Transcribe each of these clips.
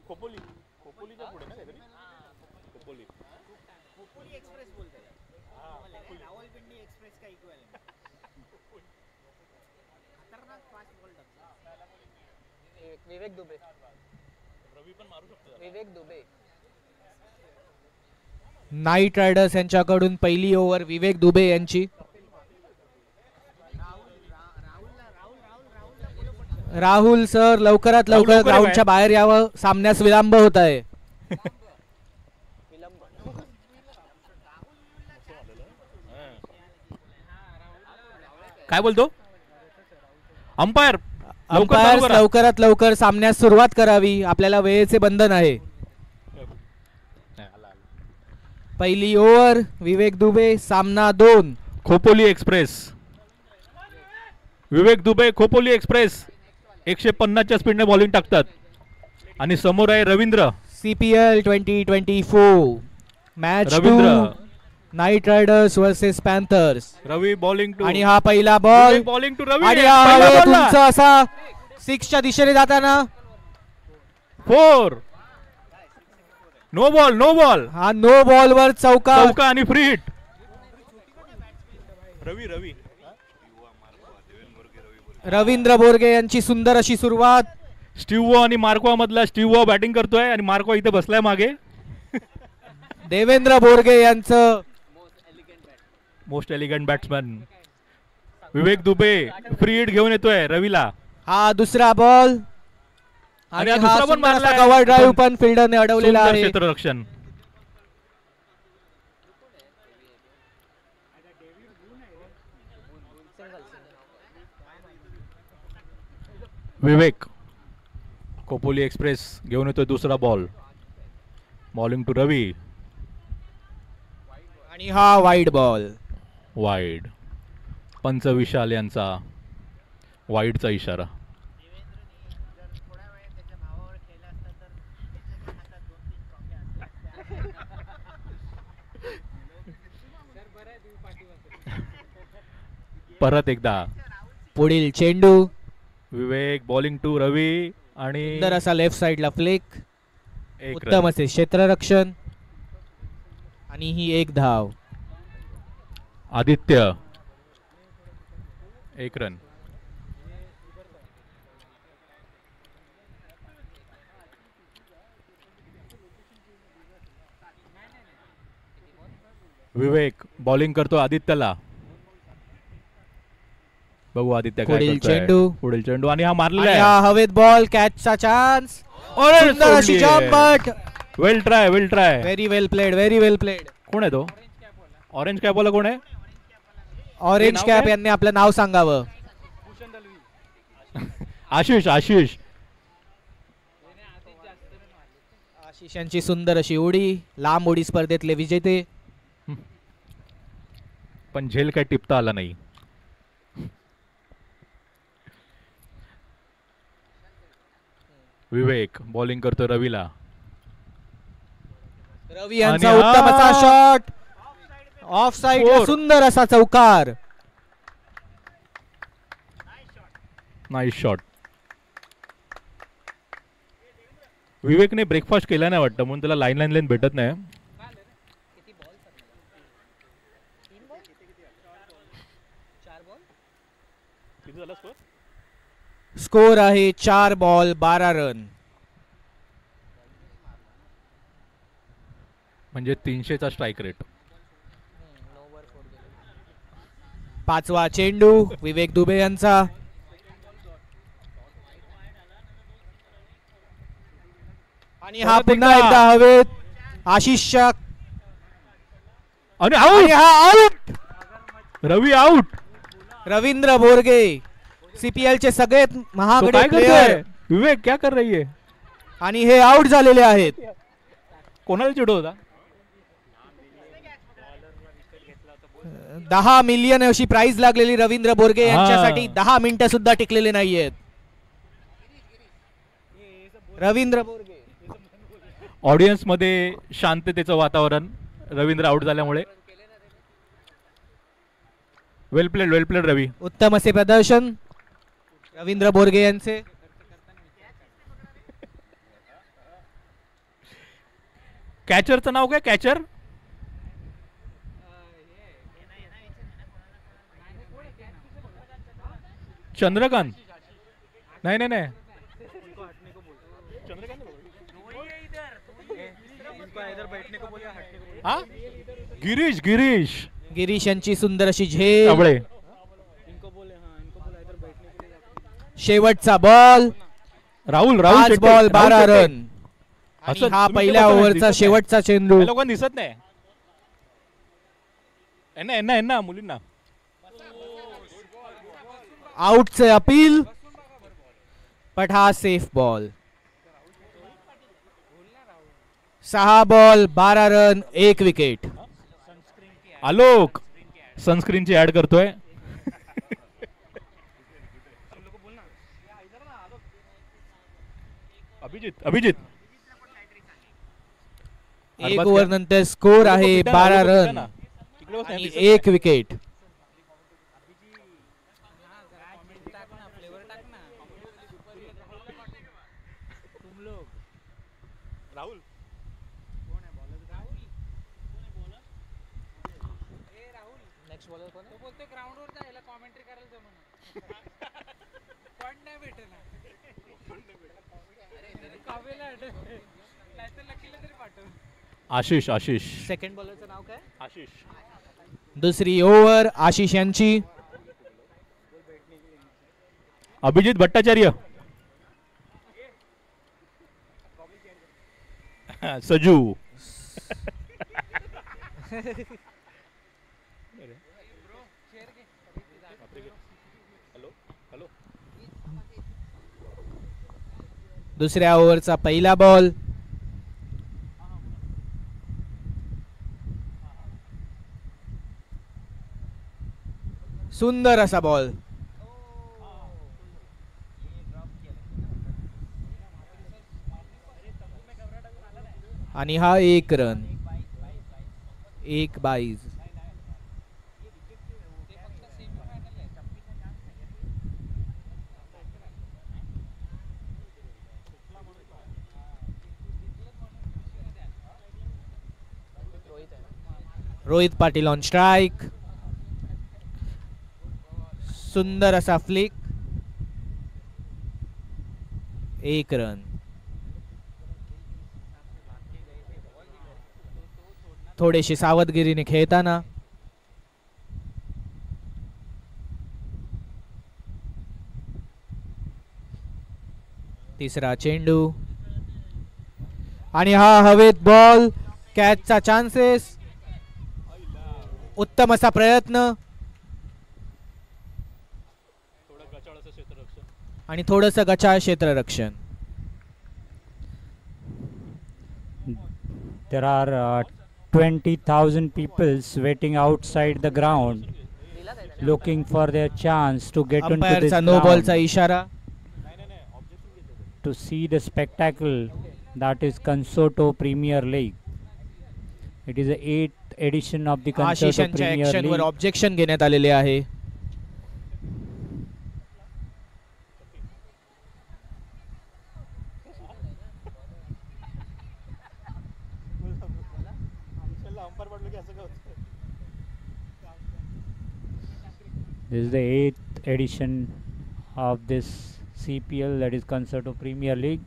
खोपोली खोपोलीच्या पुढे ना काहीतरी खोपोली खोपोली एक्सप्रेस बोलते हैं रावलपिंडी एक्सप्रेस का इक्विवेलेंट खतरनाक fast ball duck Vivek Dubey रवी पण मारू शकतो विवेक दुबे नाईट रायडर्स यांच्याकडून पहिली ओव्हर विवेक दुबे यांची. राहुल सर लवकरात लवकर ग्राउंडच्या बाहेर यावं, सामन्यास विलंब होत आहे. काय बोलतो अंपायर? लवकरात लवकर सामन्यास सुरुवात करावी, आपल्याला वेळेचे बंधन आहे. पहिली ओव्हर विवेक दुबे, सामना 2. खोपोली एक्सप्रेस. विवेक दुबे खोपोली एक्सप्रेस 150च्या स्पीडने बॉलिंग टाकतात आणि समोर आहे Ravindra. CPL 2024 match 2 knight riders versus panthers. Ravi bowling to आणि हा पहिला बॉल बॉलिंग टू रवी आणि हा हवेत उंच असा 6च्या दिशेने जाताना 4. No ball no ball. हा नो बॉल वर चौका आणि फ्री हिट. रवी रवी रवींद्र बोरगे यांची सुंदर अशी सुरुवात. स्टीव्हो आणि मार्कवा मधला स्टीव्हो बॅटिंग करतोय आणि मार्कवा इथे बसलाय मागे. देवेंद्र बोरगे यांचं most elegant batsman Vivek Dubey free hit घेऊन येतोय रवीला. हा दुसरा बॉल आणि हा दुसरा पण मारला कव्हर ड्राईव्ह पण फिल्डरने अडवलेला आहे. क्षेत्ररक्षण. विवेक खोपोली एक्सप्रेस घेऊन येतोय दुसरा बॉल. बॉलिंग टू रवी आणि हा वाईड बॉल. वाईड. पंच विशाल यांचा वाईडचा इशारा. परत एकदा पुढील चेंडू. विवेक बॉलिंग टू रवी आणि सुंदर असा लेफ्ट साइडला फ्लिक. एक उत्तम असे क्षेत्ररक्षण आणि ही एक धाव. आदित्य 1 रन. विवेक बॉलिंग करतो आदित्यला. बघू आदित्य काय पुढील करतोय. चेंडू. पुढील चेंडू आणि हा मारलेला आणि आहे. हा हवेत बॉल कॅचचा चान्स. सुंदर अशी jump but well try well try. Very well played very well played. कोण आहे तो? ऑरेंज कॅप वाला कोण आहे? ऑरेंज कॅप यांनी आपलं नाव सांगावं. आशिष आशिष आशिष यांची सुंदर अशी उडी. लांब उडी स्पर्धेतले विजेते. पण झेल काय टिपता आला नाही. विवेक बॉलिंग करतो रवीला. रवी यांचा उत्तम असा शॉट ऑफ साइड. सुंदर असा चौकार. Nice shot. विवेकने ब्रेकफास्ट केला नाही वाटतं म्हणून त्याला लाईन लाईन भेटत नाही. स्कोर आहे 4 बॉल 12 रन. म्हणजे 300चा स्ट्राईक रेट. 5वा चेंडू विवेक दुबे यांचा. आणि हा पुन्हा एकदा हवेत. आशिषच्या आणि आउट. रवी आउट. रवींद्र बोरगे CPL चे सगळ्यात महागडे प्लेयर. विवेक क्या कर रही है? आणि हे आउट झालेले आहेत. कोणाला चिडवता? 10 मिलियन अशी प्राइस लागलेली रवींद्र बोरगे यांच्यासाठी 10 मिनिटं सुद्धा टिकलेले नाहीयेत. रवींद्र बोरगे. ऑडियन्स मध्ये शांततेचं वातावरण रवींद्र आउट झाल्यामुळे. वेल प्लेड रवी. उत्तम असे प्रदर्शन रवींद्र बोरगे यांचे. कॅचरचं नाव काय? कॅचर चंद्रकांत. नाही नाही नाही, हा गिरीश. गिरीश गिरीश यांची सुंदर अशी झेल. साबळे. शेवटचा ball. Rahul. Rahul 5 Shette. Ball 12 Rahul Shette. Run. आणि असं हा तुम्ही पहिल्या ते बघा, ओव्हरचा दिसत नाही. शेवटचा चेंडू. या लोकांना दिसत नाही. यांना मुलींना. आउटचे अपील, पण हा safe ball. 6 ball 12 run 1 wicket. Alok सनस्क्रीनची ऍड करतोय. अभिजित 1 ओव्हर नंतर स्कोर आहे 12 रन आणि 1 विकेट. राहुल नेक्स्ट बॉलर कोण आहे? बोलतोय ग्राउंड वर जायला कमेंट्री करायला जमणार. पॉइंट नाही भेटला. अरे कावेला नाहीतर लकीला तरी पाठव. आशिष. सेकंड बॉलरचं नाव काय? आशिष. दुसरी ओव्हर आशिष यांची. अभिजित भट्टाचार्य. सजू. दुसऱ्या ओव्हरचा पहिला बॉल. सुंदर असा बॉल. आणि हा 1 run 1 byes. Rohit Patil on strike. सुंदर असा फ्लिक. 1 रन. थोडेशी सावधगिरीने खेळताना. तिसरा चेंडू आणि हा हवेत बॉल. कॅचचा चान्सेस. उत्तम असा प्रयत्न आणि थोडंसं गचाळ क्षेत्ररक्षण. There are 20,000 people waiting outside the ground, looking for their chance to get into this अंपायरचा नो बॉलचा ground इशारा. to see the spectacle that is Consorto Premier League. It is the 8th edition of the Consorto आशिषांच्या Premier action were League. Objection घेण्यात आलेले आहे. This is the 8th edition of this CPL, that is Consorto Premier League.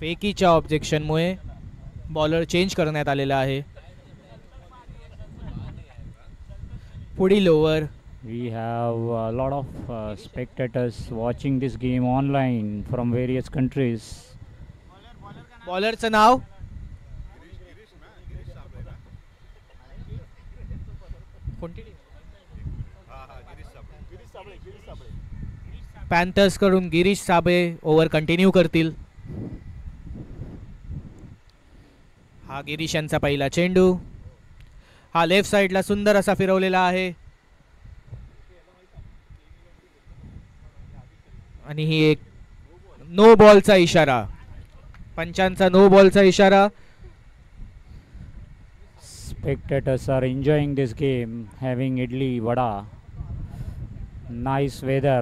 फेकीच्या ऑब्जेक्शनमुळे bowler change करण्यात आलेला आहे. पुढील over. We have a lot of spectators watching this game online from various countries. बॉलरचं नाव पॅन्थर्स कडून गिरीश साबळे ओव्हर कंटिन्यू करतील. हा गिरीश यांचा पहिला चेंडू. हा लेफ्ट साइडला सुंदर असा फिरवलेला आहे आणि ही एक नो बॉलचा इशारा. पंचांचा नो बॉलचा इशारा. Spectators are enjoying this game, having idli vada. Nice weather.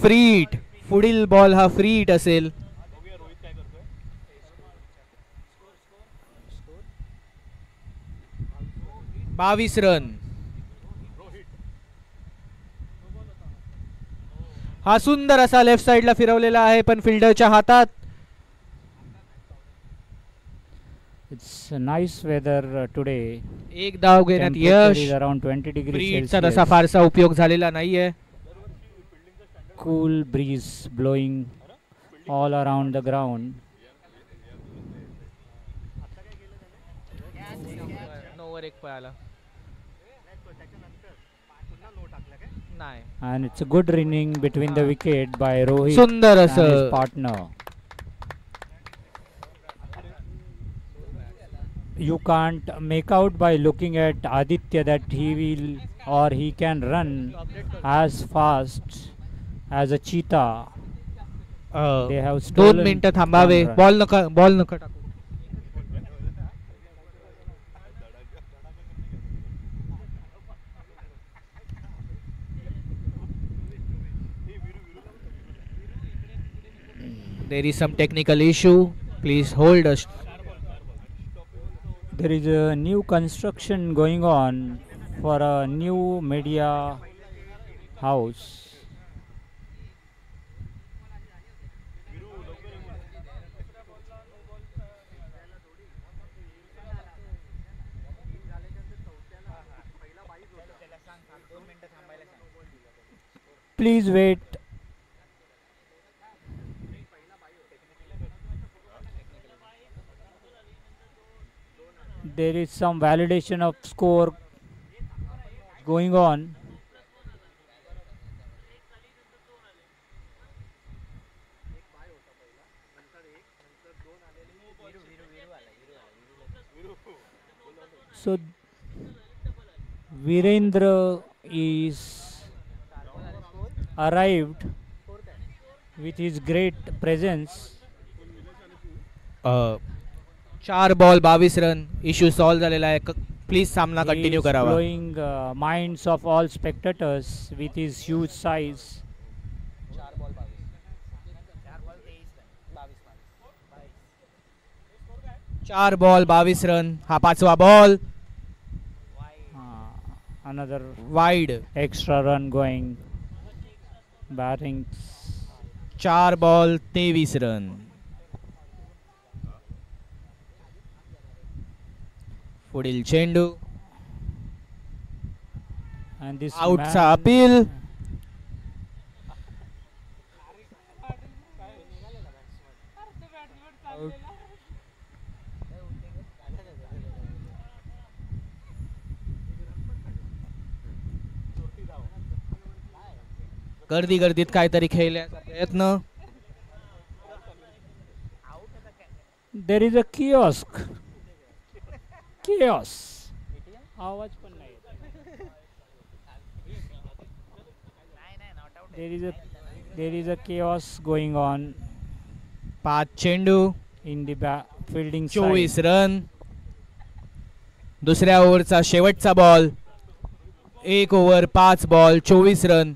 Free hit. पुढील बॉल हा फ्री हिट असेल. 22 रन. हा सुंदर असा लेफ्ट साइडला फिरवलेला आहे पण फिल्डरच्या हातात. It's a nice weather today. एक धाव घेण्यात Temperature यश. is around 20 degrees फ्री हिटचा तसा Celsius. फारसा उपयोग झालेला नाहीये. Cool breeze blowing all around the ground. Nowhere एक पळाला. नाही. And it's a good running between the wicket by Rohit सुंदर and his असं. partner. You can't make out by looking at Aditya that he will or he can run as fast as a cheetah. They have 2 stolen मिनिटं थांबावे. one run. Ball नका टाकू. There is some technical issue. Please hold us. There is a new construction going on for a new media house. Please wait. There is some validation of score going on. So Virendra is arrived with his great presence. 4 ball 22 run. Issue solve झालेला आहे. Please सामना He continue is करावा. blowing minds of all spectators with his huge size. 4 ball 22 run. हा 5वा ball. Another wide. extra run going. Batting 4 ball 23 run. पुढील चेंडू. and this आउटचा man- appeal. गर्दीत काहीतरी खेळण्याचा प्रयत्न. There is a kiosk. Chaos. आवाज पण नाही येत. There is a chaos going on 5 चेंडू. in the fielding 24 side. Run. दुसऱ्या ओव्हरचा शेवटचा बॉल. 1 over 5 ball 24 run.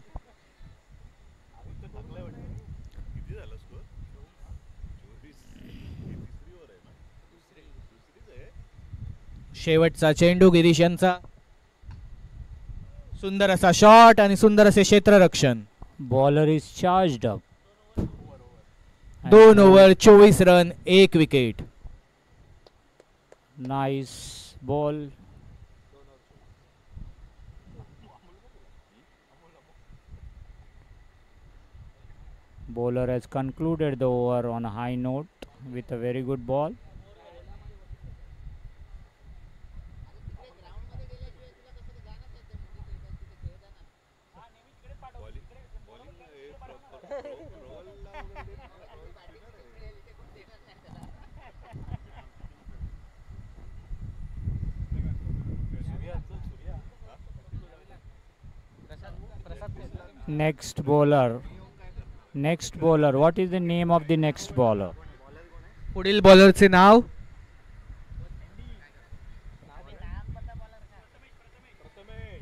शेवटचा चेंडू गिरीश यांचा. सुंदर असा शॉट आणि सुंदर असे क्षेत्ररक्षण. Bowler is charged up. And 2 over 24 run 1 wicket. Nice ball. Bowler has concluded the over on a high note with a very good ball. Next bowler. What is the name of the next bowler? पुढील बॉलरचे नाव.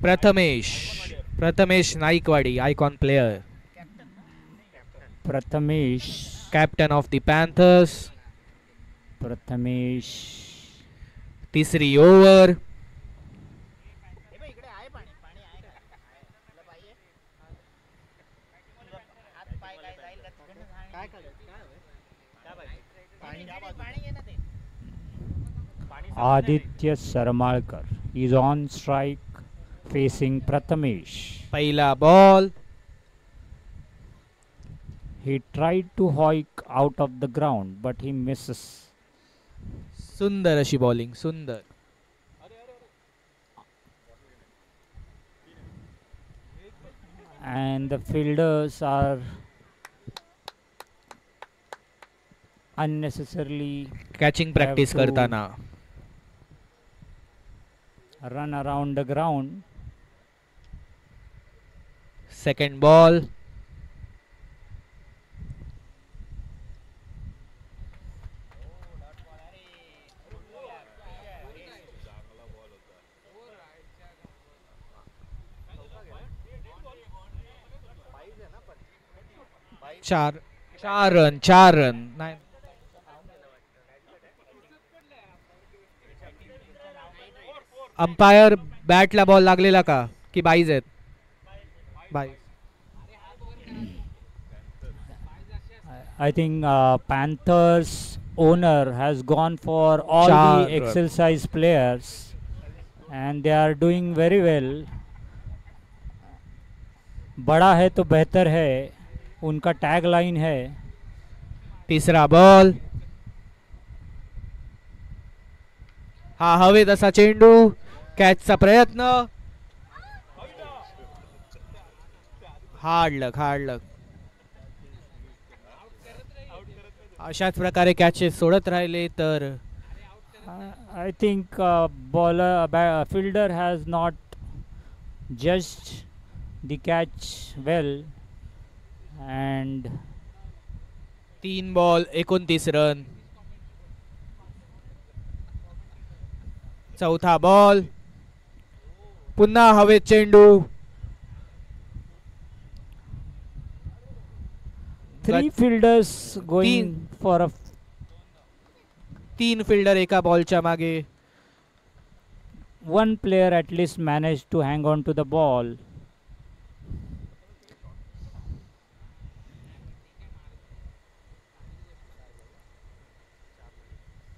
Prathamesh Naikwadi, icon player, Prathamesh. Captain of the Panthers. Prathamesh. तिसरी over. Aditya Sarmalkar is on strike facing Prathamesh. पहिला ball. He tried to hoik out of the ground but he misses. सुंदर अशी bowling, सुंदर. And the fielders are unnecessarily catching practice have to करताना. run around the ground. Second ball. चार run. नाही. Umpire बॅटला ball लागलेला का की बाईज आहेत? बाईज. I think Panthers owner has gone for all Char the run. exercise players and they are doing very well. बड़ा है तो बेहतर है उनका टैग लाइन है. तिसरा बॉल. हा हवे तसा चेंडू. कॅचचा प्रयत्न. Hard luck. अशाच प्रकारे कॅचेस सोडत राहिले तर I think fielder has not judged the catch well and 3 ball 29 run. चौथा बॉल. पुन्हा हवेत चेंडू. three fielders going for a 3 fielder एका बॉलच्या मागे. one player at least managed to hang on to the ball.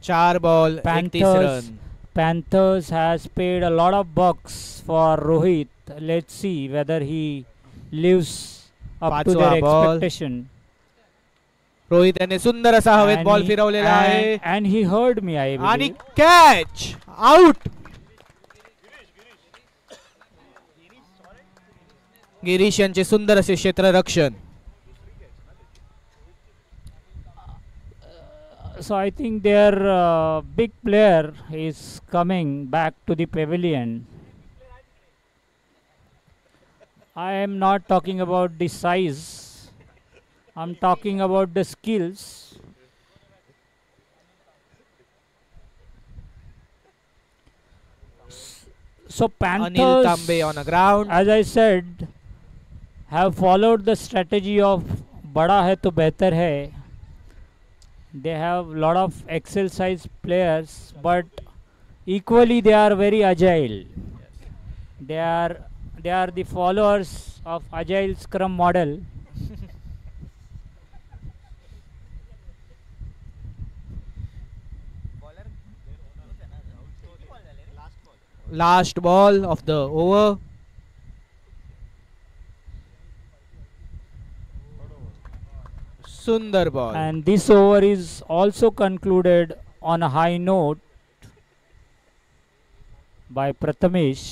चार ball 31 run. Panthers has paid a lot of bucks for Rohit. Let's see whether he lives up to पाचवा their ball. expectation. Rohit याने सुंदर असा हवेत ball फिरवलेला आहे and he heard me, I आणि believe. Catch out. Girish यांचे सुंदर असे क्षेत्ररक्षण. So I think their big player is coming back to the pavilion. I am not talking about the size. I'm talking about the skills. So Anil Panthers, तांबे on a ground. as I said, have followed the strategy of बड़ा है तो बेहतर है. They have lot of excel size players, but equally they are very agile. They are the followers of agile scrum model. Last ball of the over. सुंदर ball. And this over is also concluded on a high note by Prathamesh.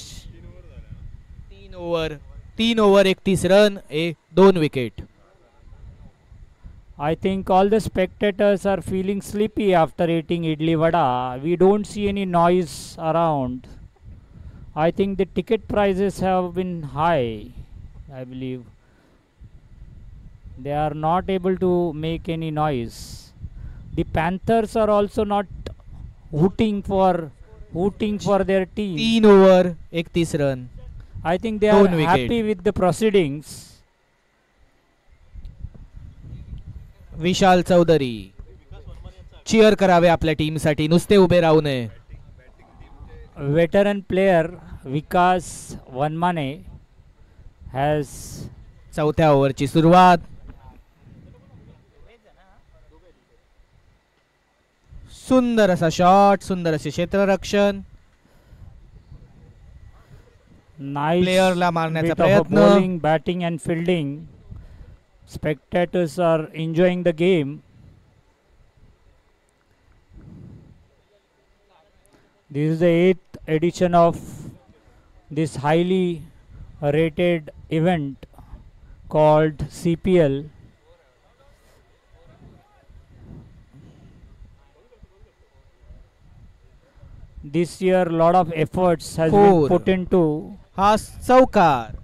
3 over 31 run 2 wicket. I think all the spectators are feeling sleepy after eating idli vada. We don't see any noise around. I think the ticket prices have been high, I believe. They are not able to make any noise. The Panthers are also not hooting for their team. 3 over 31 run. I think they are 2 wicket. happy with the proceedings. Vishal Chaudhary cheer करावे आपल्या टीमसाठी, नुसते उभे राहू नये. Veteran player Vikas Vanmane has चौथ्या ओव्हरची सुरुवात. सुंदर असा shot, सुंदर असे क्षेत्ररक्षण. nice प्लेयरला मारण्याचा bit of a प्रयत्न. bowling, batting and fielding. Spectators are enjoying the game. This is the 8th edition of this highly rated event called CPL. This year lot of efforts has been Four. put into. हा चौकार.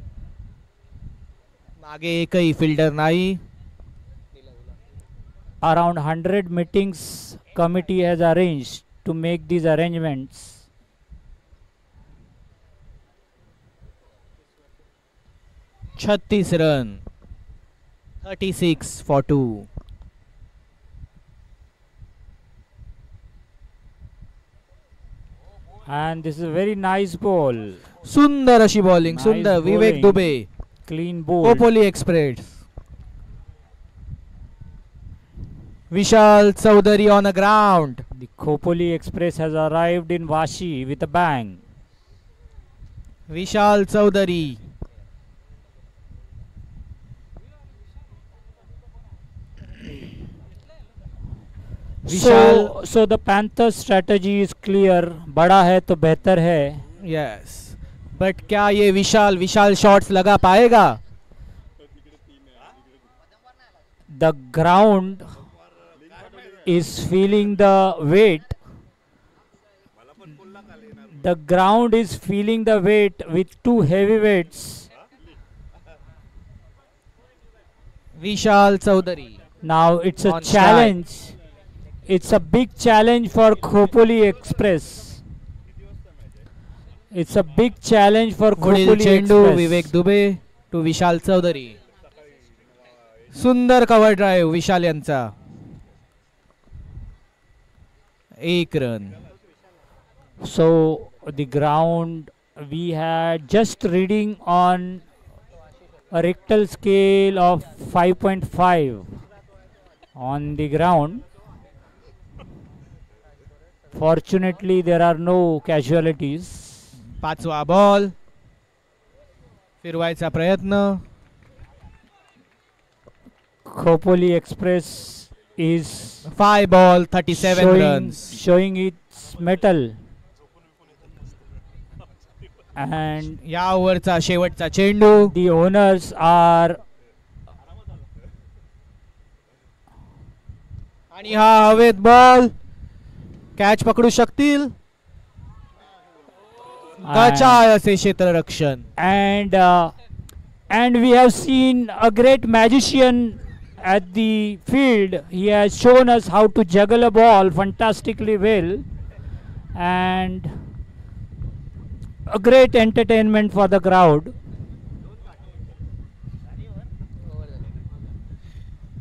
मागे एकही fielder नाही. Around 100 meetings committee has arranged to make these arrangements. छत्तीस run, 36 for 2. And this is a very nice ball. सुंदर अशी bowling. Nice सुंदर. Vivek bowling. Dubey, Clean ball. Khopoli express. Vishal Chaudhary on a ground. The Khopoli Express has arrived in Vashi with a bang. Vishal Chaudhary. So the Panthers strategy is clear. बड़ा है तो बेहतर है. Yes, but क्या ये विशाल शॉट्स लगा पाएगा? The ground is feeling the weight. The ground is feeling the weight with two heavyweights. Vishal Chaudhary. Now it's a On challenge. It's a big challenge for Khopoli Express. It's a big challenge for पुढील Khopoli चेंडू Express. Vivek Dubey to विशाल चौधरी. सुंदर cover drive विशाल यांचा. 1 run. So the ground, we had just reading on a Richter scale of 5.5 on the ground. Fortunately there are no casualties. पाचवा ball, फिरवायचा प्रयत्न. Khopoli Express is 5 ball 37 runs. showing its metal. And या ओव्हरचा शेवटचा चेंडू. the owners are आणि हा हवेत ball. Catch पकडू शकतील. गचाळ असे क्षेत्ररक्षण. and we have seen a great magician at the field. He has shown us how to juggle a ball fantastically well, and a great entertainment for the crowd.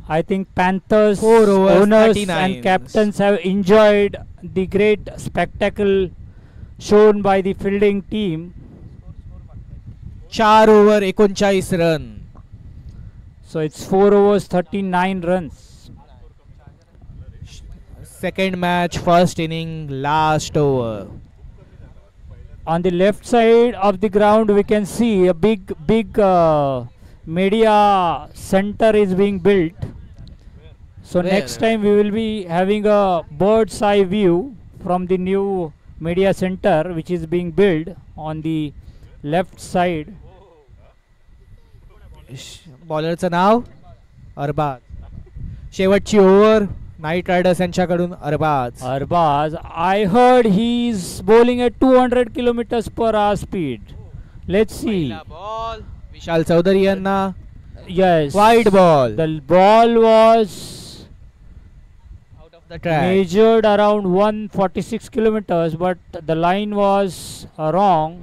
I think Panthers 4 overs, owners 39. and captains have enjoyed the great spectacle shown by the fielding team. 4 over 39 run. So it's 4 overs 39 runs. Second match, first inning, last over. On the left side of the ground we can see a big media center is being built. So Where? next time we will be having a bird's eye view from the new media center which is being built on the left side. बॉलरचं नाव अरबाज. शेवटची over night riders यांच्याकडून Arbaaz. Arbaz, I heard he is bowling at 200 kilometers per hour speed. Let's see. Ball Vishal Chaudhari यांना. Yes. Wide ball. The ball was out of the track. measured around 146 kilometers, but the line was wrong.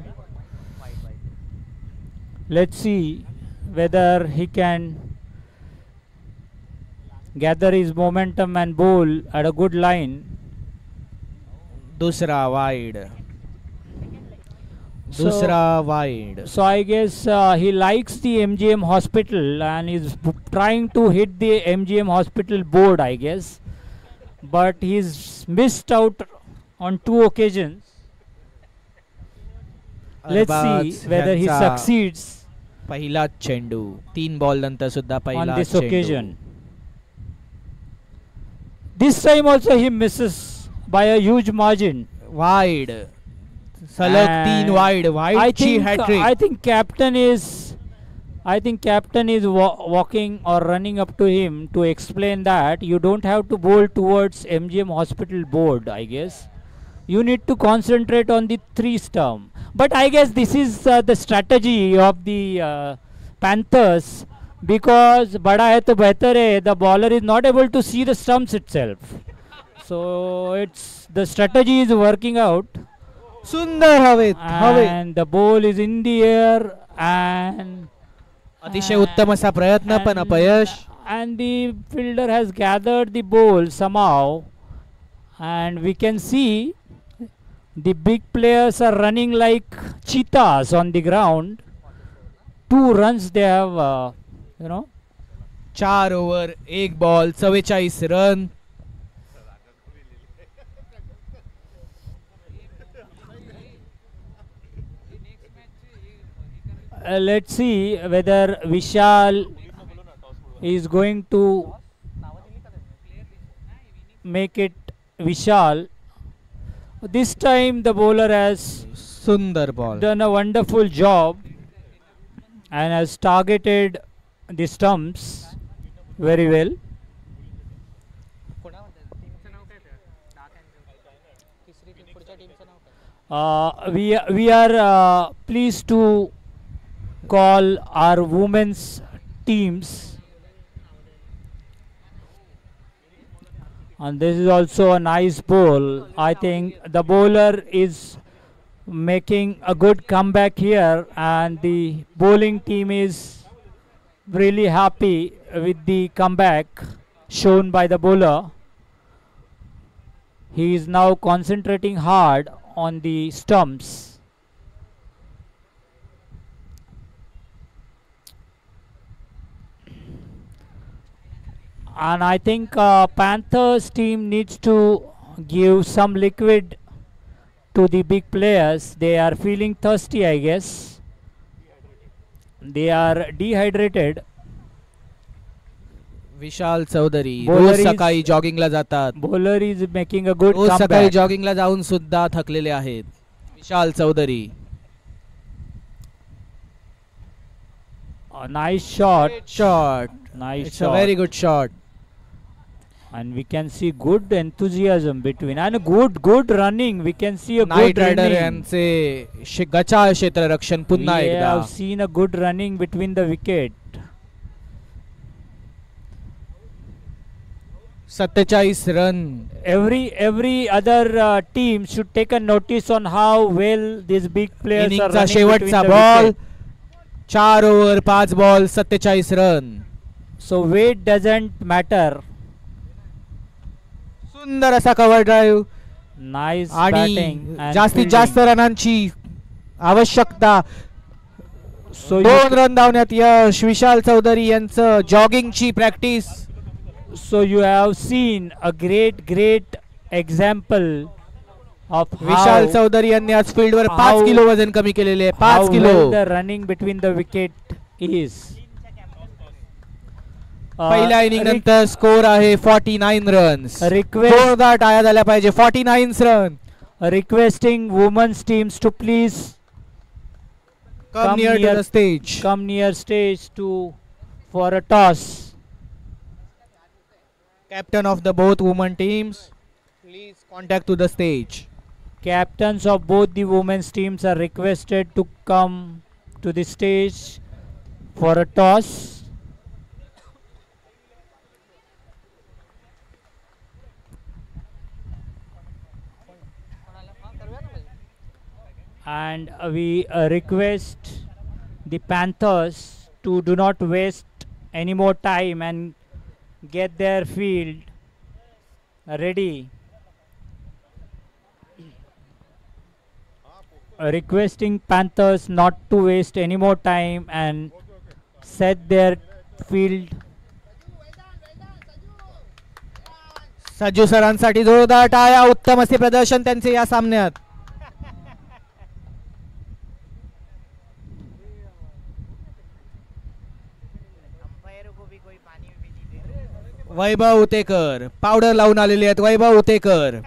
Let's see whether he can gather his momentum and bowl at a good line. दुसरा wide. So- दुसरा wide. So I guess he likes the MGM hospital and is trying to hit the MGM hospital board, I guess. But he's missed out on 2 occasions. Let's see whether he यांचा succeeds पहिलाच चेंडू. 3 ball नंतर सुद्धा on पहिला this चेंडू. occasion. This time also he misses by a huge margin. Wide. सलग 3 And wide. I वाईडची think hat trick. captain is walking or running up to him to explain that you don't have to bowl towards MGM hospital board. I guess you need to concentrate on the 3 stump. But I guess this is the strategy of the Panthers, because bada hai to behtar hai, the bowler is not able to see the stumps itself. So it's the strategy is working out. सुंदर हवेत. हवे. And the ball is in the air and अतिशय उत्तम असा प्रयत्न पण अपयश. and the fielder has gathered the ball somehow, and we can see the big players are running like cheetahs on the ground. 2 runs they have, 4 over 1 ball 44 run. Let's see whether Vishal is going to make it Vishal. This time the bowler has सुंदर ball. done a wonderful job and has targeted the stumps very well. We are pleased to call our women's teams, and this is also a nice bowl. I think the bowler is making a good comeback here, and the bowling team is really happy with the comeback shown by the bowler. He is now concentrating hard on the stumps. And I think Panthers team needs to give some liquid to the big players. They are feeling thirsty, I guess. They are dehydrated. Vishal Chaudhary Bowler रोज is- सकाळी जॉगिंगला जातात. Bowler is making a good रोज सकाळी comeback. जॉगिंगला जाऊन सुद्धा थकलेले आहेत Vishal Chaudhari. A nice shot. Shot. Nice it's a shot. Very good shot. And we can see good enthusiasm between and good running. We can see a knight good rider running. यांचे गचाळ क्षेत्ररक्षण पुन्हा We एकदा. have seen a good running between the wicket. 47 run. Every other team should take a notice on how well these big players are इनिंगचा running between शेवटचा the ball. wicket. 4 over 5 ball 47 run. So weight doesn't matter. सुंदर असा cover drive Nice आणि batting and जास्तीत जास्त fielding. रनांची आवश्यकता. So you 2 run धावण्यात यश. विशाल चौधरी यांचं जॉगिंगची practice. So you have seen a great example of Vishal how, Chaudhari यांनी आज फील्डवर how- 5 किलो वजन कमी केलेले आहे. how 5 kilo. well the running between the wicket is. पहिल्या इनिंग नंतर स्कोर आहे 49 रन्स. request जोरदार टाळ्या झाल्या पाहिजे. 49 run. requesting women's teams to please come near to the stage. come near stage to for a toss. Captain of the both women teams, please contact to the stage. Captains of both the women's teams are requested to come to the stage for a toss. And we request the Panthers to do not waste any more time and get their field ready. Requesting Panthers not to waste any more time and set their field. Sajju सरांसाठी जोरदार टाळ्या. उत्तम असे प्रदर्शन त्यांचे या सामन्यात. वैभव Utekar powder लावून आलेले आहेत. वैभव Utekar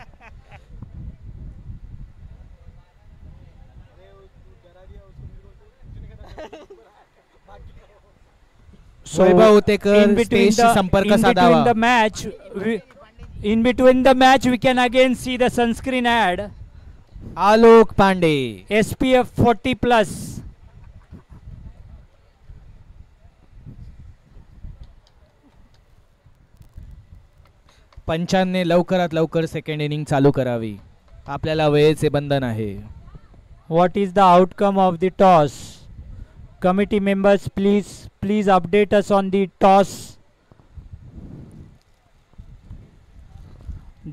So Vaibhav Utekar in between स्टेजशी संपर्क the साधावा. match, in between the match, we can again see the sunscreen ad. Alok Pandey SPF 40 plus. पंचांनी लवकरात लवकर सेकंड इनिंग चालू करावी. आपल्याला वेळेचे बंधन आहे. What is the outcome of the toss? Committee members, please update us on the toss.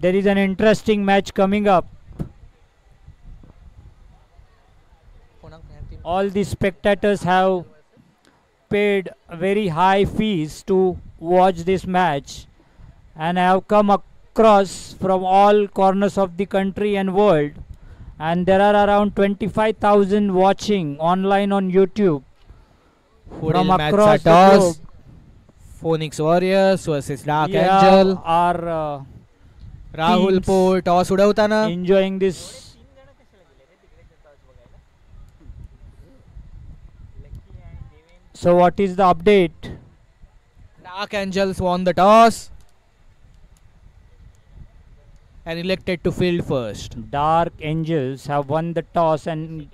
There is an interesting match coming up. All the spectators have paid very high fees to watch this match and have come across from all corners of the country and world, and there are around 25,000 watching online on YouTube पुढील from मॅचचा across the toss globe. Phoenix warriors versus dark Yeah, angel. are Rahul teams Pol toss उडवताना. enjoying this. So what is the update? Dark Angels won the toss and elected to field first. Dark Angels have won the toss and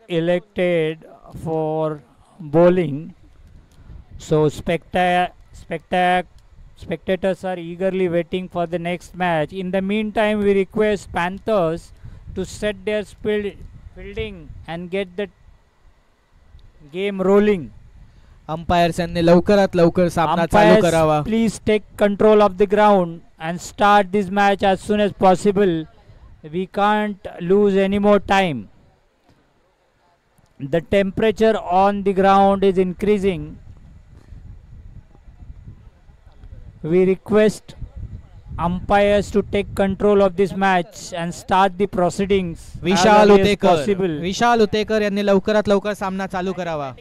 elected for bowling. So spectators are eagerly waiting for the next match. In the meantime, we request Panthers to set their fielding and get the game rolling. Umpires यांनी लवकरात लवकर सामना चालू करावा. Umpires, please take control of the ground and start this match as soon as possible. We can't lose any more time. The temperature on the ground is increasing. We request umpires to take control of this match and start the proceedings as Vishal early as Utekar possible. विशाल उतेकर यांनी लवकरात लवकर सामना चालू करावा.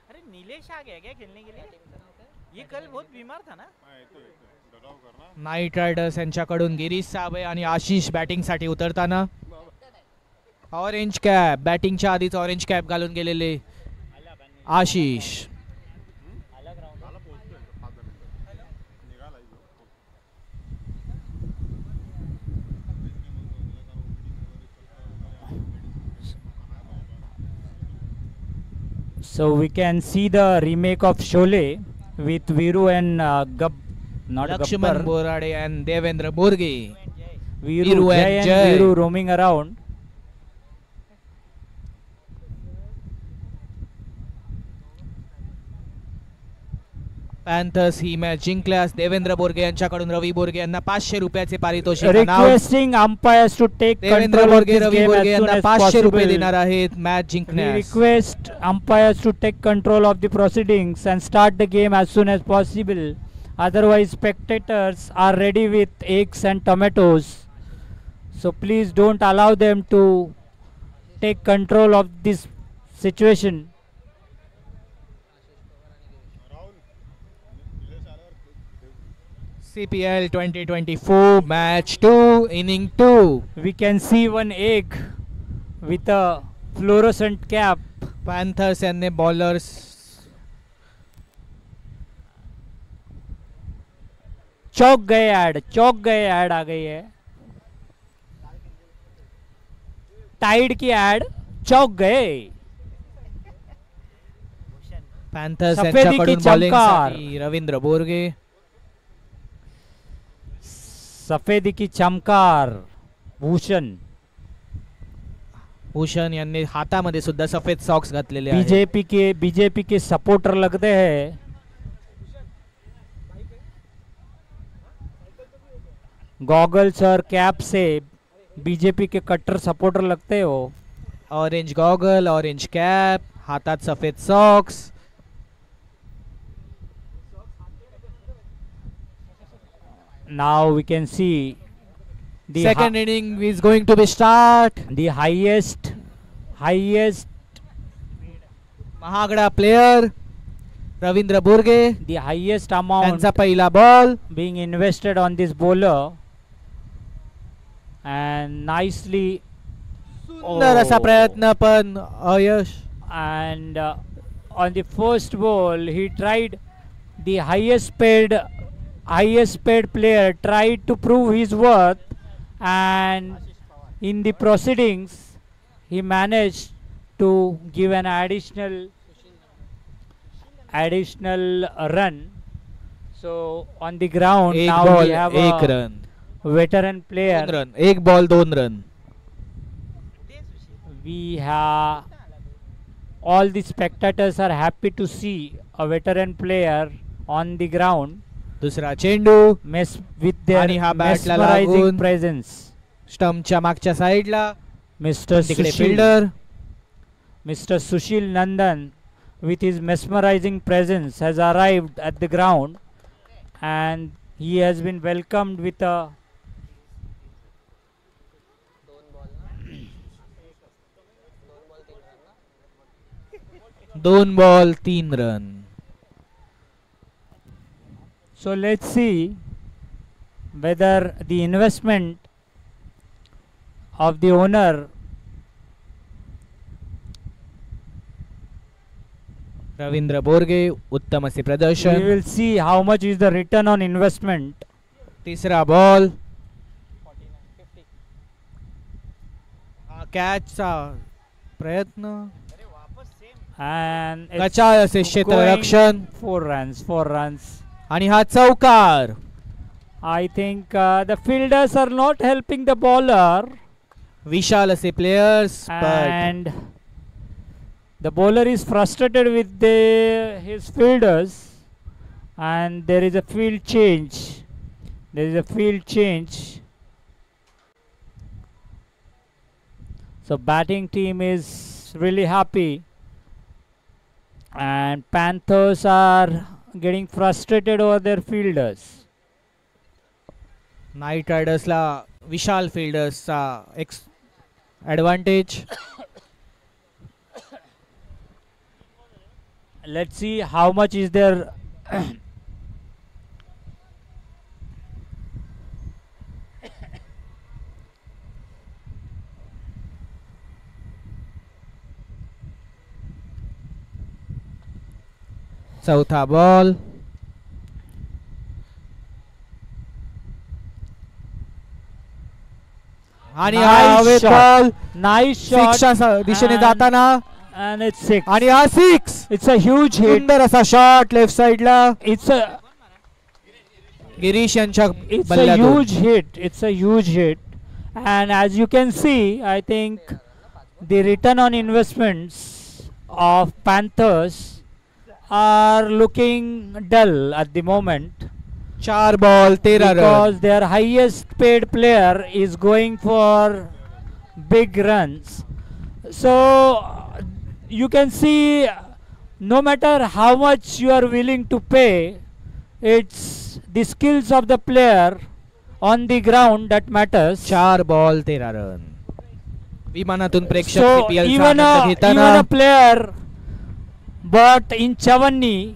अरे नीलेश आ गया क्या खेलने के लिए? ये कल बहुत बीमार था ना. नाईट रायडर्स यांच्याकडून गिरीश साबळे आणि आशिष बॅटिंग साठी उतरताना. ऑरेंज कॅप बॅटिंगच्या आधीच ऑरेंज कॅप घालून गेलेले Ashish. So we can see the remake of Sholay with Viru and not Laxman Gabbar. Borade and Devendra Borge. Viru, Viru Jai and and Jai. Viru roaming around. Panthers ही match जिंकल्यास देवेंद्र बोरगे यांच्याकडून रवी बोरगे यांना 500 रुपयाचे पारितोषिक announce. Requesting umpires to take Devendra control of Borge this Ravi game Borge as soon यांना as 500 रुपये possible. देणार आहेत match We जिंकण्यास. request umpires to take control of the proceedings and start the game as soon as possible. Otherwise, spectators are ready with eggs and tomatoes. So please don't allow them to take control of this situation. CPL 2024 match 2 inning 2. We can see one egg with a fluorescent cap. Panthers यांनी bowlers चौक गए add आ गई है. Tide की add चौक गए. Panthers सफेदी की यांच्याकडून चमकार. बॉलिंगसाठी रवींद्र बोरगे. सफेदी की चमकार भूषण. भूषण यांनी हातामध्ये सुद्धा सफेद सॉक्स घातलेले आहेत. बीजेपी के सपोर्टर लगते हैं. गॉगल्स और कैप से बीजेपी के कट्टर सपोर्टर लगते हो. ऑरेंज गॉगल, ऑरेंज कॅप, हातात सफेद socks. Now we can see the Second inning is going to be start. the highest महागडा player Ravindra Borge, the highest amount त्यांचा पहिला ball. being invested on this bowler, and nicely सुंदर असा प्रयत्न पण अयश. and on the first ball he tried, the highest paid player tried to prove his worth, and in the proceedings he managed to give an additional run. So on the ground एक now ball we have एक a run. veteran player. 2 run. एक ball 2 run. We have all the spectators are happy to see a veteran player on the ground दुसरा चेंडू with their आणि हा bat ला mesmerizing लागून presence. स्टंपच्या मागच्या साइडला Mr. तिकडे Sushil, fielder. Mr. Sushil Nandan with his mesmerizing presence has arrived at the ground, and he has been welcomed with a 2 ball 3 run. So let's see whether the investment of the owner Ravindra Borge उत्तम असे we प्रदर्शन. will see how much is the return on investment. तिसरा ball. हा कॅचचा प्रयत्न And it's कचाळ असे क्षेत्ररक्षण going 4 runs. आणि हा चौकार. I think the fielders are not helping the bowler, विशाल असे players. and the bowler is frustrated with his fielders, and there is a field change. So batting team is really happy, and Panthers are getting frustrated over their fielders. Knight रायडर्सला विशाल फिल्डर्सचा advantage. Let's see how much is their चौथा ball. आणि हा Nice हवेत shot. Ball nice shot, सिक्सच्या दिशेने and- जाताना and it's 6. आणि हा 6. It's a huge hit. सुंदर असा शॉट लेफ्ट साइडला. It's a गिरीश यांच्या it's a बल्ल्यातून. huge hit. It's a huge hit, and as you can see, I think the return on investments of Panthers are looking dull at the moment, 4 ball 13 run. because their highest paid player is going for big runs. So you can see, no matter how much you are willing to pay, it's the skills of the player on the ground that matters. 4 ball 13 run. विमानातून प्रेक्षक So KPL चा even आनंद घेताना a player but in Chavanni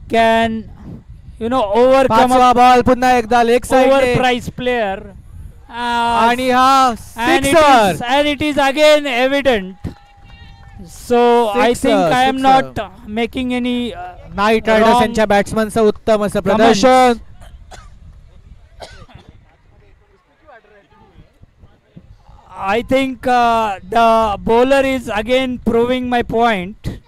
can overcome पाचवा a ball पुन्हा एकदा leg side. overpriced player, आणि हा sixer. and it is again evident. So I Sixer, think I am sixer. not making any night riders wrong यांच्या बॅट्समनचं उत्तम असं comments. प्रदर्शन. I think the bowler is again proving my point.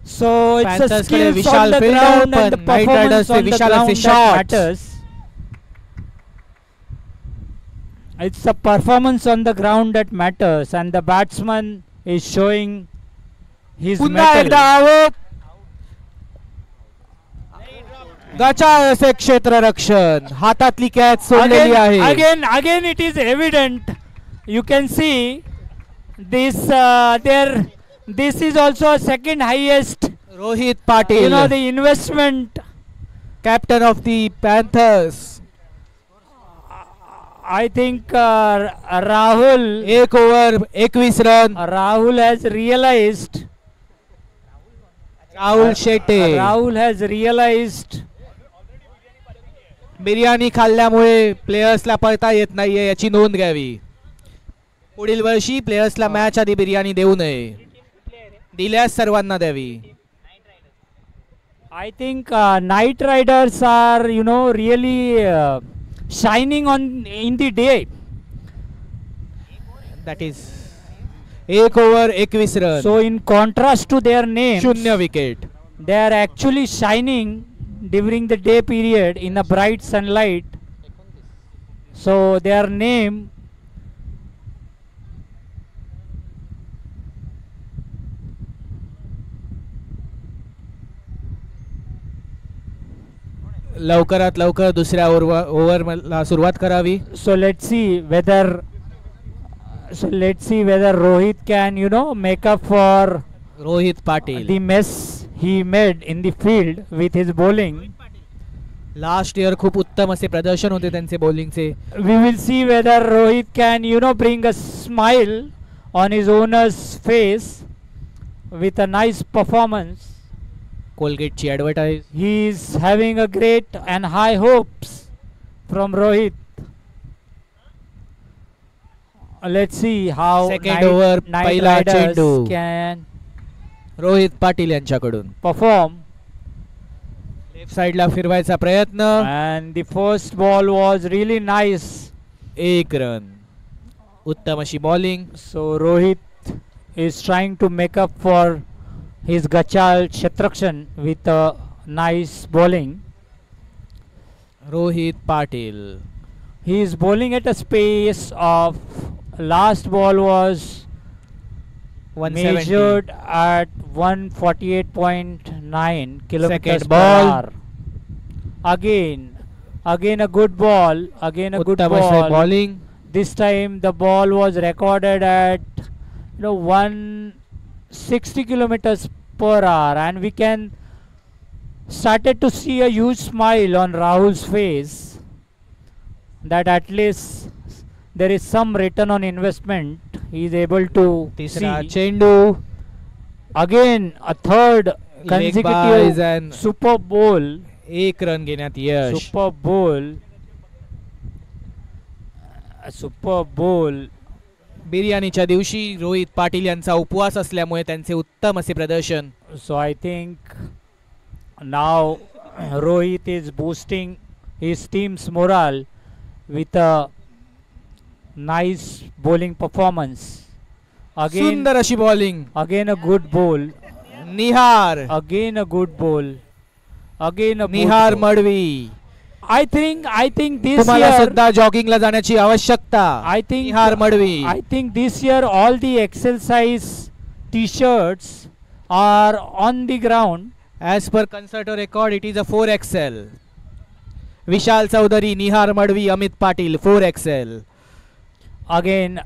So it's a Panthers कडे skills Vishal on the fielder, ground and the पण Knight performance Riders चे on the Vishal ground असे that shots. matters. It's the performance on the ground that matters, and the batsman is showing his पुन्हा mettle. एकदा out. गचाळ असे क्षेत्ररक्षण, हातातली catch सोडलेली आहे. Again it is evident. You can see this this is also a second highest, Rohit Patil, you know, the investment. Captain of the Panthers. I think Rahul 1 over 21 run. Rahul has realized. Rahul Shete. Rahul has realized. Biryani खाल्ल्यामुळे प्लेयर्सला पळता येत नाहीये याची नोंद घ्यावी. पुढील वर्षी प्लेयर्सला match आधी बिर्याणी देऊ नये, दिल्यास सर्वांना द्यावी. I think Knight Riders are, you know, really shining in the day. That is 1 over 21 run. So in contrast to their names, 0 wicket. they are actually shining during the day period in the bright sunlight. So their name लवकरात लवकर दुसऱ्या ओव्हरला सुरुवात करावी. so let's see whether Rohit can, you know, make up for Rohit Patil. the mess he made in the field with his bowling. Last year खूप उत्तम असे प्रदर्शन होते त्यांचे बॉलिंगचे. We will see whether Rohit can, you know, bring a smile on his owner's face with a nice performance. कोलगेटची advertise. He is having a great and high hopes from Rohit. Let's see how Second over, Knight पहिला Riders चेंडू. can Rohit Patil यांच्याकडून perform. Left साइडला फिरवायचा प्रयत्न. And the first ball was really nice. 1 run. उत्तम अशी bowling. So Rohit is trying to make up for his Gachal Kshetrakshan with a nice bowling. Rohit Patil. He is bowling at a pace of, last ball was 170. measured at 148.9 kilometers Second per ball. hour. Again a good ball. Again a good उत्तम असे ball. Bowling. This time the ball was recorded at, you know, 160 kilometers per hour, and we can started to see a huge smile on Rahul's face, that at least there is some return on investment he is able to तिसरा see. चेंडू. Again a third Leg byes consecutive and superb bowl. 1 run घेण्यात यश. Superb bowl. A superb bowl. बिर्याणीच्या दिवशी रोहित पाटील यांचा उपवास असल्यामुळे त्यांचे उत्तम असे प्रदर्शन. So I think now Rohit is boosting his team's morale with a nice bowling performance. सुंदर अशी bowling. Again a good bowl. Nihar. Again a good bowl. Again a good Nihar bowl. Madavi. I think this तुम्हाला year, सुद्धा जॉगिंगला जाण्याची आवश्यकता. I think Nihar Madavi. I think this year all the exercise t-shirts are on the ground. As per Concerto record, it is a 4XL. Vishal Chaudhary, Nihar Madavi, Amit Patil 4XL. Again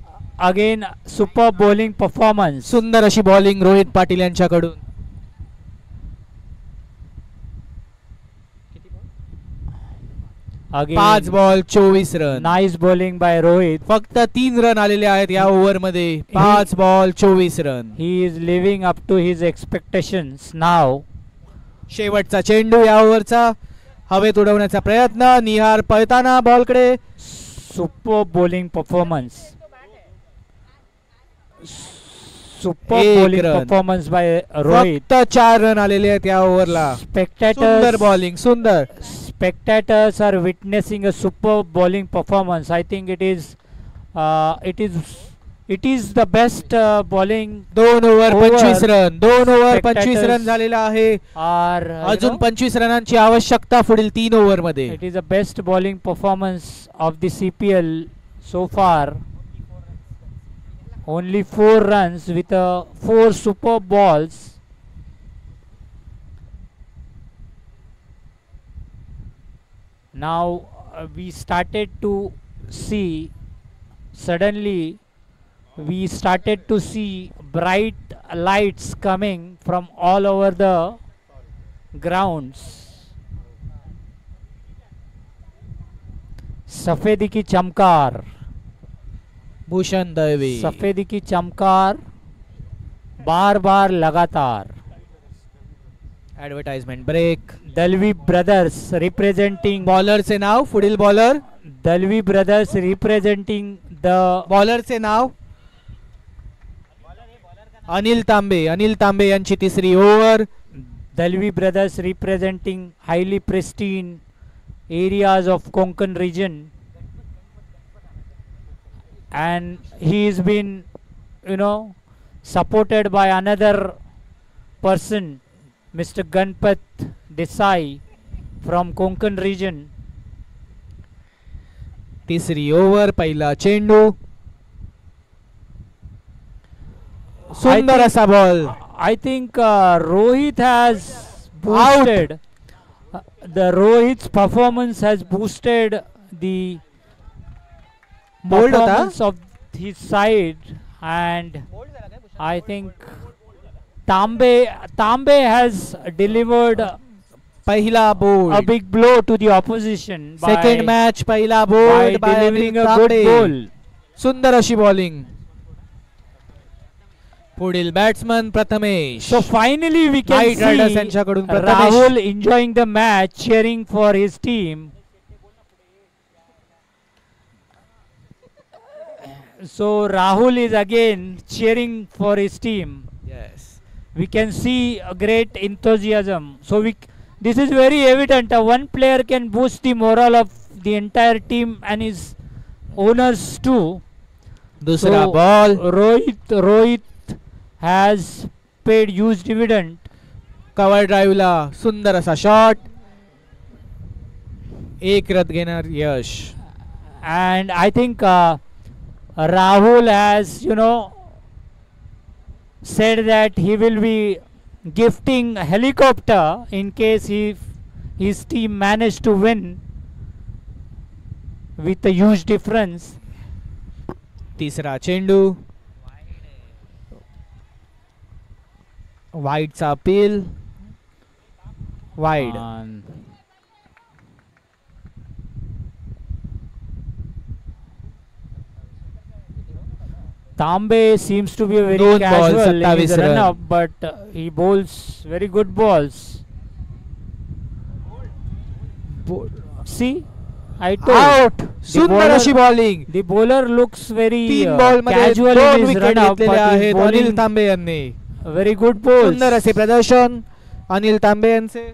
super bowling performance. सुंदर अशी bowling Rohit Patil यांच्याकडून. Again 5 ball 24 run. nice bowling by Rohit. फक्त 3 run आलेले आहेत या over मध्ये. 5 ball 24 run. He is living up to his expectations now. शेवटचा चेंडू या ओव्हरचा. हवेत उडवण्याचा प्रयत्न. निहार पळताना बॉलकडे. Superb bowling performance. Superb एक bowling run. performance by Rohit. फक्त 4 रन आलेले आहेत या ओव्हरला. सुंदर बॉलिंग. सुंदर. Spectators are witnessing a superb bowling performance. I think it is the best bowling. 2 over 25 run. 2 over 25 Spectators run झालेला आहे. are अजून 25 रनांची आवश्यकता पुढील 3 ओव्हर मध्ये. it is the best bowling performance of the CPL So far, only 4 runs with 4 superb balls. Now we started to see, suddenly we started to see bright lights coming from all over the grounds. सफेदी की चमकार, भूषण दळवी. सफेदी की चमकार, बार बार लगातार. Advertisement break. Dalvi brothers representing, बॉलरचे नाव, पुढील bowler. Dalvi brothers representing the, बॉलरचे नाव अनिल तांबे. अनिल तांबे यांची तिसरी over. Dalvi brothers representing highly pristine areas of Konkan region, and he has been, you know, supported by another person, Mr. Ganpat Desai from Konkan region. तिसरी over, पहिला चेंडू. सुंदर असा ball. I think Rohit has boosted. The Rohit's performance has boosted the Bold होता? performance of his side, and I think Tambe has delivered पहिला a bowled. big blow to the opposition second match पहिला by bowled by delivering Anil a good Tambe. goal. सुंदर अशी bowling. पुढील batsman Prathamesh. So finally we can Knight Riders see यांच्याकडून Prathamesh. Rahul enjoying the match, cheering for his team. So Rahul is again cheering for his team. Yes. We can see a great enthusiasm. So this is very evident. One player can boost the morale of the entire team and his owners too. दुसरा So ball. Rohit has paid huge dividend. Cover ड्राईव्हला सुंदर असा shot. एक run घेणार यश. And I think Rahul has, said that he will be gifting a helicopter in case his team managed to win with a huge difference. तिसरा चेंडू. वाईडचा appeal. Wide. And Tambe seems to be a very Lone ball, casual in his 27 run run. up, but he bowls very good balls. See, I told. Out. सुंदर bowler- अशी bowling. The bowler looks very 3 ball मध्ये casual 2 in his wicket run up, घेतलेले but he's आहेत Anil bowling तांबे यांनी. very good balls. सुंदर असे प्रदर्शन अनिल तांबे यांचे.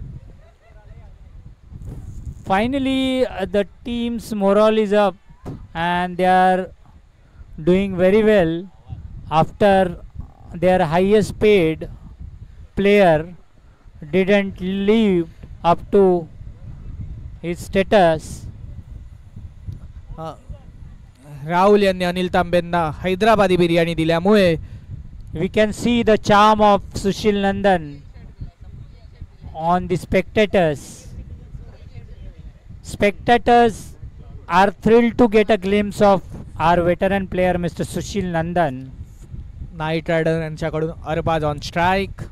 Finally, the team's morale is up and they are doing very well after their highest paid player didn't live up to his status. Rahul यांनी अनिल तांबेंना हैदराबादी बिर्याणी दिल्यामुळे We can see the charm of Sushil Nandan on the spectators. Spectators are thrilled to get a glimpse of our veteran player Mr. Sushil Nandan. Knight Rider यांच्याकडून Arbaz on strike.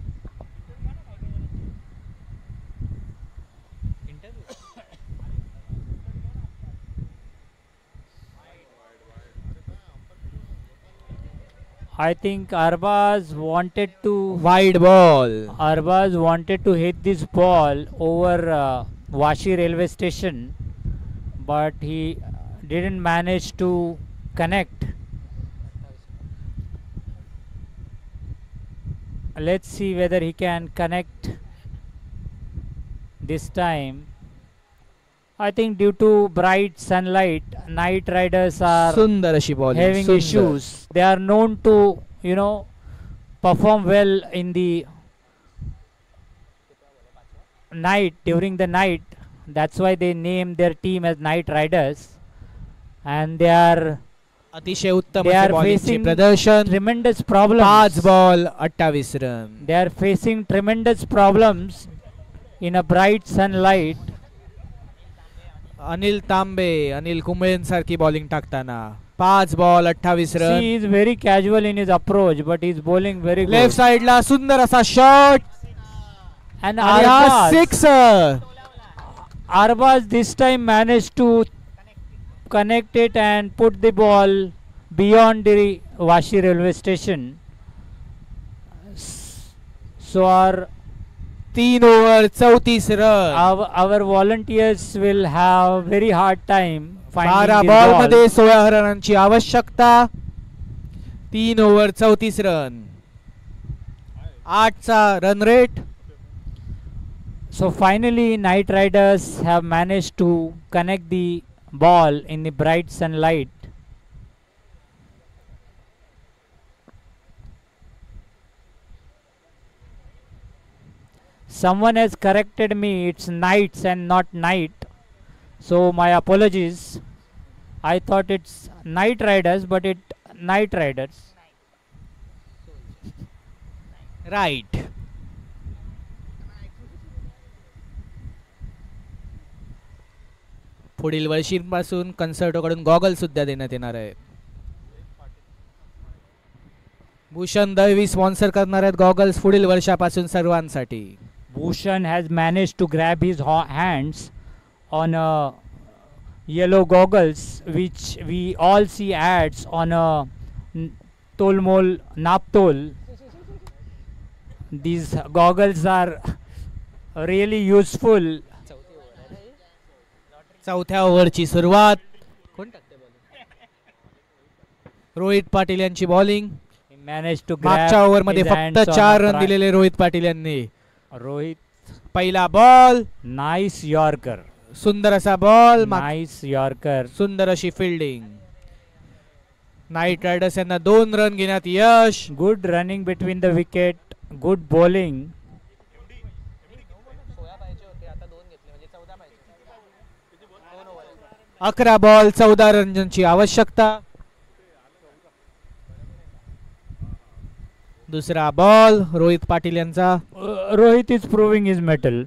I think Arbaz wanted to wide ball. Arbaz wanted to hit this ball over Vashi railway station, but he didn't manage to connect. Let's see whether he can connect this time. I think due to bright sunlight, Night Riders are सुंदर अशी bowling. having issues. They are known to, perform well in the night, during the night. That's why they name their team as Night Riders. And they are अतिशय उत्तम They are बॉलिंगचे facing प्रदर्शन. tremendous 5 problems. Ball 28 run. They are facing tremendous problems in a bright sunlight. Anil Tambe, Anil कुंबळेंसारखी bowling टाकताना 5 ball 28 See, run. he is very casual in his approach, but he is bowling very good. Left साइडला सुंदर असा shot And आणि हा Arbaz, sixer. Arbaz this time managed to connect it and put the ball beyond the Vashi railway station. So our 3 over 34 run. our volunteers will have very hard time 12 finding ball the ball. मध्ये 16 रनांची आवश्यकता. 3 over 34 run. 8 चा run rate. So finally Knight Riders have managed to connect the ball in the bright sunlight. Someone has corrected me, it's Knights and not Knight. So my apologies. I thought it's Knight Riders, but it Knight Riders. Right. पुढील वर्षीपासून कन्सर्टोकडून goggle सुद्धा देण्यात येणार आहे. Bhushan Dalvi sponsor करणार आहेत goggles पुढील वर्षापासून सर्वांसाठी. Bhushan has managed to grab his hands on yellow goggles, which we all see ads on Tolmol Naptol. These goggles are really useful. चौथ्या ओव्हरची सुरुवात. रोहित पाटील यांची बॉलिंग. He managed to मागच्या grab ओव्हर मध्ये his फक्त hands on 4 a run दिलेले रोहित पाटील यांनी. Rohit, पहिला ball. nice Yorker. सुंदर असा बॉल. Nice Yorker. सुंदर अशी फिल्डिंग. नाईट रायडर्स यांना 2 रन घेण्यात यश. Good running between the wicket. Good bowling. 11 ball 14 रनची आवश्यकता. दुसरा बॉल रोहित पाटील यांचा. Rohit is proving his mettle.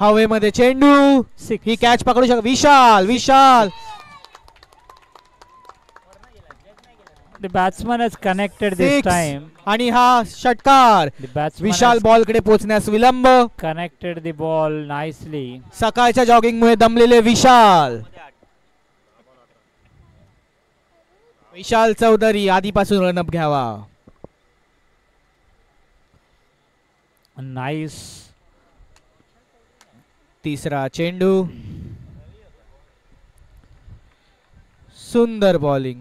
हवेमध्ये चेंडू. Six. ही कॅच पकडू शकतो. विशाल विशाल. The batsman has connected this Six. time. आणि हा षटकार. The batsman Vishal has ball कडे पोहोचण्यास विलंब. connected the ball nicely. सकाळच्या जॉगिंग मुळे दमलेले विशाल. विशाल चौधरी आधीपासून रनअप घ्यावा. Nice. तिसरा चेंडू. सुंदर bowling.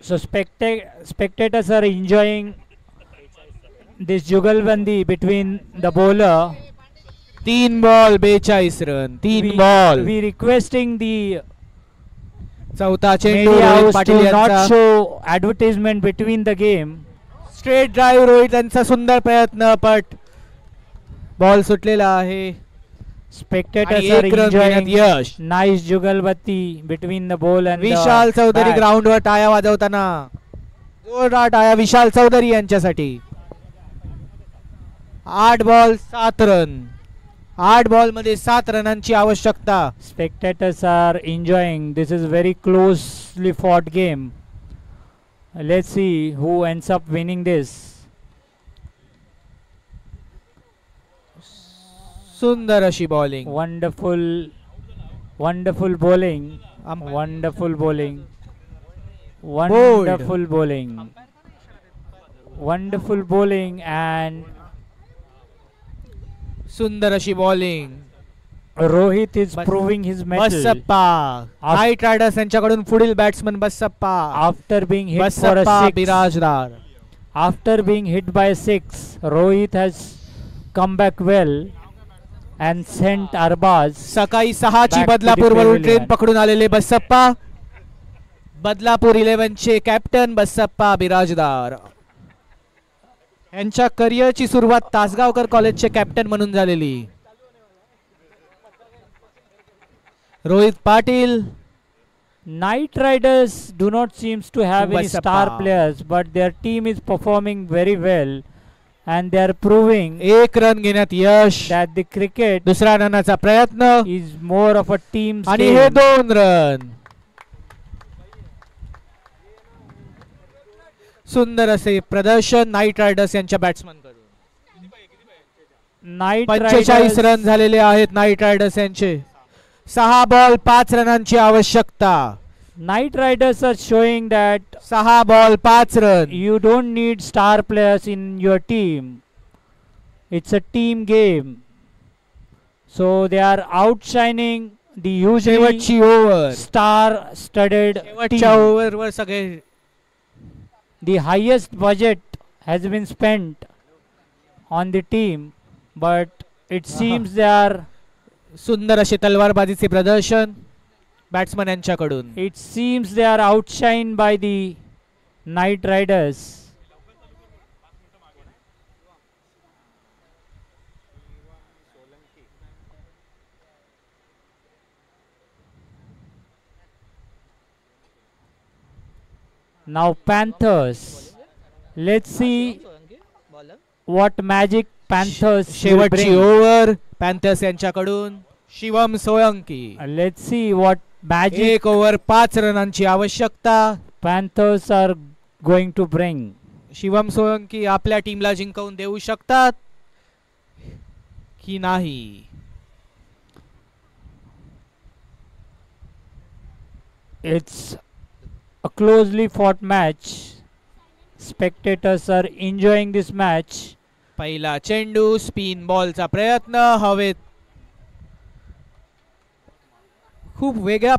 So spectators are enjoying this jugalbandi between the bowler. 3 ball 42 run. 3 We- ball. We requesting the चौथा चेंडू media Rohit house Patil to not यांचा. show advertisement between the game. Straight drive Rohit यांचा सुंदर प्रयत्न पट बॉल सुटलेला आहे. Spectators आणि are 1 रन घेण्यात enjoying यश. nice jugalbandi between the ball and Vishal the Chaudhary bat. ग्राउंडवर टाळ्या वाजवताना. जोरदार टाळ्या विशाल चौधरी यांच्यासाठी. 8 बॉल 7 रन. 8 बॉल मध्ये 7 रनांची आवश्यकता. Spectators are enjoying. This is very closely fought game. Let's see who ends up winning this. सुंदर अशी bowling. Wonderful bowling. Wonderful bowling. Wonderful bowling. Wonderful bowling and सुंदर अशी बॉलिंग. Rohit is बस- proving his mettle Basappa. Night riders यांच्याकडून पुढील batsman Basappa. after being hit for a Basappa 6. Birajdar. After being hit by 6, Rohit has come back well and sent Arbaz. सकाळी 6 ची Back to the Badlapur वरून pavilion. Train पकडून आलेले बसप्पा. बदलापूर 11 चे captain Basappa Birajdar. यांच्या करिअरची सुरुवात तासगावकर कॉलेजचे कॅप्टन म्हणून झालेली. Rohit Patil Knight Riders do not seems to have any star Kubasappa. players, but their team is performing very well, and they are proving एक रन घेण्यात यश. that the cricket दुसऱ्या रनाचा प्रयत्न is more of a team आणि हे game. 2 run. सुंदर असे प्रदर्शन night riders यांच्या batsman कडून. Knight 45 Riders रन झालेले आहेत नाईट रायडर्स यांचे. 6 बॉल 5 रनांची आवश्यकता. Knight Riders are showing that 6 ball 5 run. you don't need star players in your team. It's a team game. So they are outshining the usually शेवटची over. star-studded शेवटच्या team. ओव्हरवर सगळे. The highest budget has been spent on the team, but it seems they are. सुंदर असे तलवारबाजीचे प्रदर्शन batsman यांच्याकडून. It seems they are outshined by the Knight Riders. Now Panthers. Let's see what magic Panthers will शेवटची bring. Over Panthers यांच्याकडून Shivam Solanki. Let's see what magic 1 over 5 रनांची आवश्यकता. Panthers are going to bring. Shivam Solanki आपल्या टीमला जिंकवून देऊ शकतात की नाही. It's a closely fought match. Spectators are enjoying this match. पहिला चेंडू स्पिन बॉलचा प्रयत्न हवेत. खूप वेगळ्या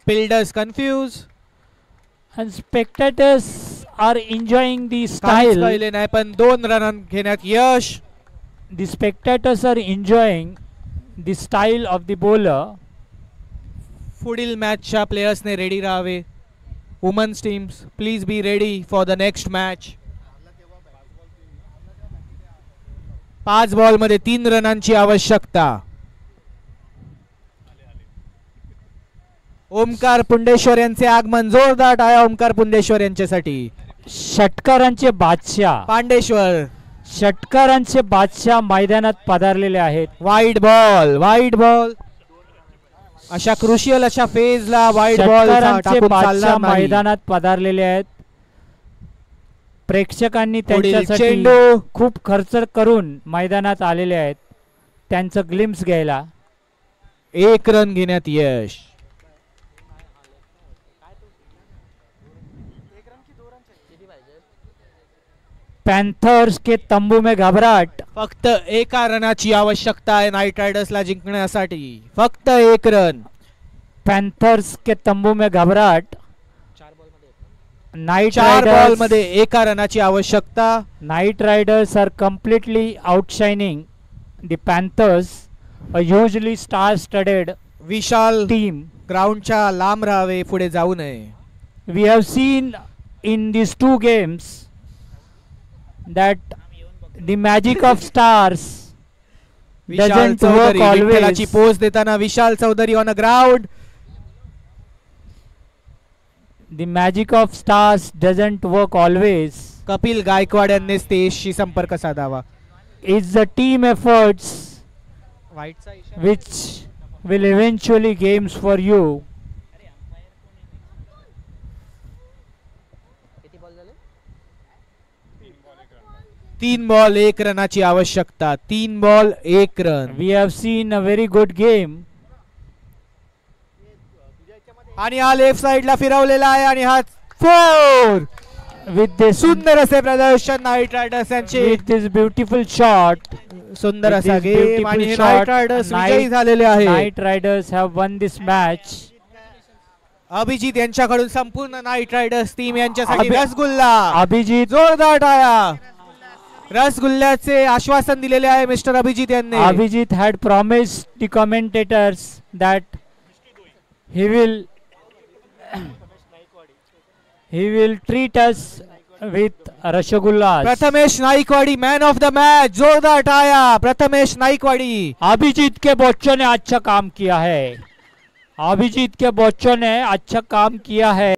fielders confuse. And spectators are enjoying the काहीच style. कळले नाही पण 2 रन घेण्यात यश. The spectators are enjoying the style of the bowler. पुढील मॅचच्या प्लेयर्सने रेडी राहावे. Women's teams please be ready for the next match. 5 ball मध्ये 3 रनांची आवश्यकता. ओमकार पुंडेश्वर यांचे आगमन. जोरदार टाळ्या ओमकार पुंडेश्वर यांच्यासाठी. षटकारांचे बादशाह पांडेश्वर. षटकारांचे बादशाह मैदानात पधारलेले आहेत. Wide ball wide ball. अशा क्रुशियल अशा फेजला वाईड बॉल षटकारांचे टाकून बादशाह चालणार नाही. मैदानात पधारलेले आहेत. प्रेक्षकांनी पुढील त्यांच्यासाठी चेंडू. खूप खर्च करून मैदानात आलेले आहेत त्यांचं ग्लिम्स घ्यायला. 1 रन घेण्यात यश. पैंथर्स के तंबू में घबराहट. फक्त 1 रनाची आवश्यकता आहे नाईट रायडर्सला जिंकण्यासाठी. फक्त 1 रन. पैंथर्स के तंबू में घबराहट. नाइट 4 बॉल राइडर्स मध्ये 1 रनाची आवश्यकता. Knight riders are completely outshining the Panthers, a hugely star-studded Vishal team. ग्राउंडच्या लांब राहावे, पुढे जाऊ नये. We have seen in these 2 games that the magic of stars Vishal doesn't work Chaudhary विठ्ठलाची always. पोच देताना Vishal Chaudhari on a ground. The magic of stars doesn't work always. Kapil Gaikwad यांनी स्टेजशी संपर्क साधावा. It's the team efforts which will eventually games for you. 3 ball 1 रनाची आवश्यकता. 3 ball 1 run. We have seen a very good game. आणि हा लेफ्ट साइडला फिरवलेला आहे आणि हा 4. With this सुंदर असे प्रदर्शन नाईट रायडर्स यांचे. with this beautiful shot, सुंदर with असा this गेम beautiful आणि हे shot, नाईट रायडर्स विजयी झालेले आहे. Knight Riders have won this match. Abhijit यांच्याकडून संपूर्ण नाईट रायडर्स टीम यांच्यासाठी अभि- रसगुल्ला. Abhijit जोरदार टाळ्या. रसगुल्ल्याचे आश्वासन दिलेले आहे मिस्टर अभिजित यांनी. Abhijit had promised the commentators that he will treat us with rasagullas. Prathamesh Naikwadi man of the match. जोरदार टाळ्या प्रथमेश नाईकवाडी. अभिजीत के बच्चों ने अच्छा काम किया है. अभिजीत के बच्चों ने अच्छा काम किया है।